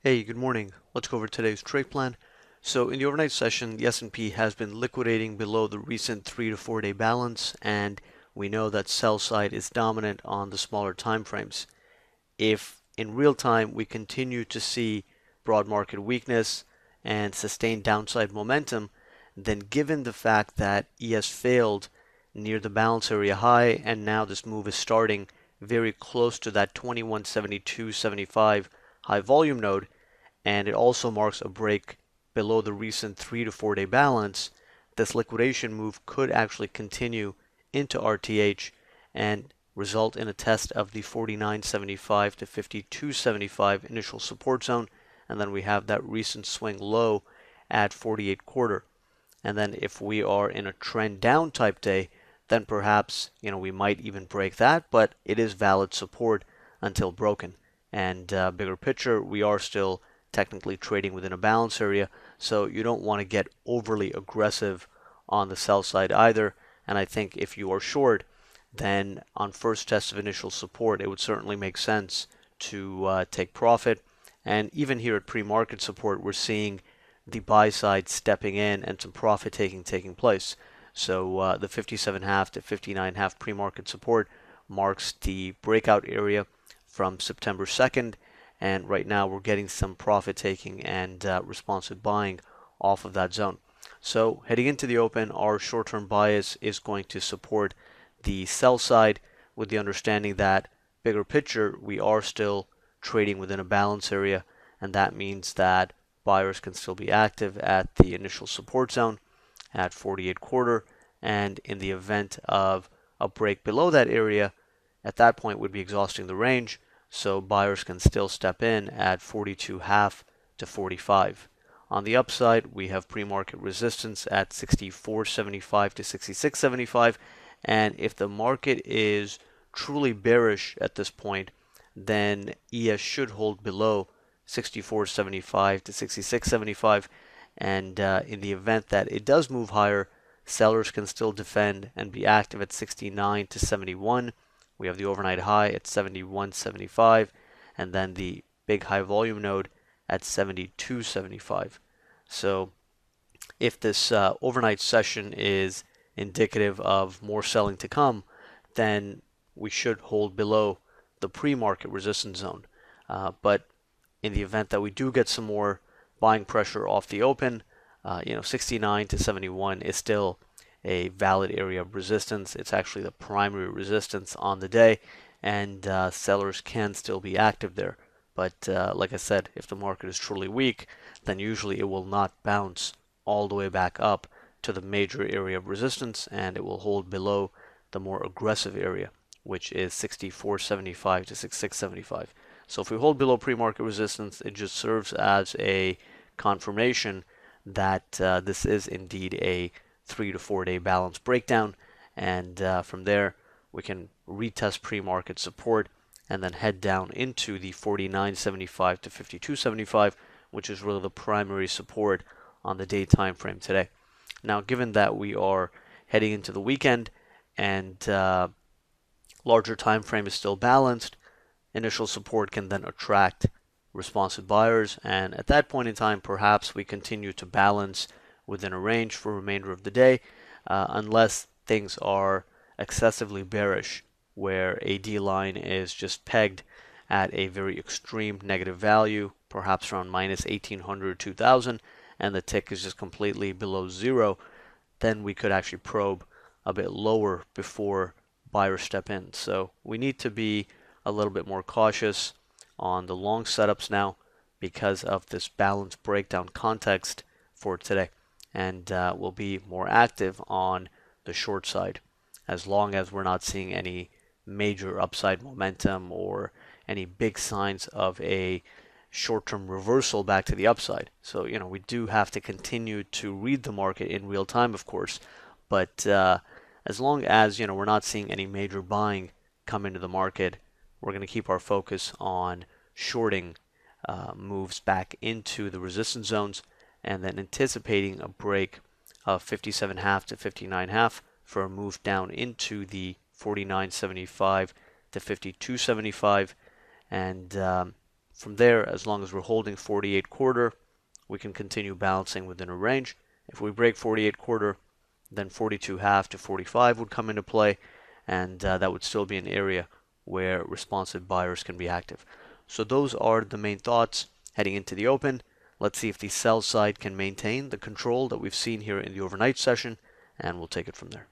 Hey, good morning. Let's go over today's trade plan. So in the overnight session, the S&P has been liquidating below the recent 3 to 4 day balance, and we know that sell side is dominant on the smaller time frames. If in real time we continue to see broad market weakness and sustained downside momentum, then given the fact that ES failed near the balance area high and now this move is starting very close to that 2172.75 high volume node, and it also marks a break below the recent 3 to 4 day balance, this liquidation move could actually continue into RTH and result in a test of the 49.75 to 52.75 initial support zone, and then we have that recent swing low at 48.25. And then if we are in a trend down type day, then perhaps we might even break that, but it is valid support until broken. And bigger picture, we are still technically trading within a balance area, so you don't want to get overly aggressive on the sell side either. And I think if you are short, then on first test of initial support, it would certainly make sense to take profit. And even here at pre-market support, we're seeing the buy side stepping in and some profit taking place. So the 57.5 to 59.5 pre-market support marks the breakout area from September 2nd, and right now we're getting some profit taking and responsive buying off of that zone. So heading into the open, our short-term bias is going to support the sell side, with the understanding that bigger picture, we are still trading within a balance area, and that means that buyers can still be active at the initial support zone at 48.25, and in the event of a break below that area, at that point would be exhausting the range, so buyers can still step in at 42.5 to 45. On the upside, we have pre-market resistance at 64.75 to 66.75, and if the market is truly bearish at this point, then ES should hold below 64.75 to 66.75, and in the event that it does move higher, sellers can still defend and be active at 69 to 71. We have the overnight high at 71.75, and then the big high volume node at 72.75. So if this overnight session is indicative of more selling to come, then we should hold below the pre-market resistance zone. But in the event that we do get some more buying pressure off the open, 69 to 71 is still a valid area of resistance. It's actually the primary resistance on the day, and sellers can still be active there. But like I said, if the market is truly weak, then usually it will not bounce all the way back up to the major area of resistance, and it will hold below the more aggressive area, which is 64.75 to 66.75. So if we hold below pre-market resistance, it just serves as a confirmation that this is indeed a 3 to 4 day balance breakdown, and from there we can retest pre-market support and then head down into the 49.75 to 52.75, which is really the primary support on the day time frame today. Now, given that we are heading into the weekend and larger time frame is still balanced, initial support can then attract responsive buyers, and at that point in time, perhaps we continue to balance within a range for the remainder of the day, unless things are excessively bearish, where a D line is just pegged at a very extreme negative value, perhaps around minus 1800, 2000, and the tick is just completely below zero, then we could actually probe a bit lower before buyers step in. So we need to be a little bit more cautious on the long setups now because of this balance breakdown context for today, and we'll be more active on the short side as long as we're not seeing any major upside momentum or any big signs of a short-term reversal back to the upside. So we do have to continue to read the market in real time, of course, but as long as we're not seeing any major buying come into the market, we're going to keep our focus on shorting moves back into the resistance zones, and then anticipating a break of 57.5 to 59.5 for a move down into the 49.75 to 52.75, and From there, as long as we're holding 48 quarter, we can continue balancing within a range. If we break 48 quarter, then 42 half to 45 would come into play, and that would still be an area where responsive buyers can be active. So those are the main thoughts heading into the open. Let's see if the sell side can maintain the control that we've seen here in the overnight session, and we'll take it from there.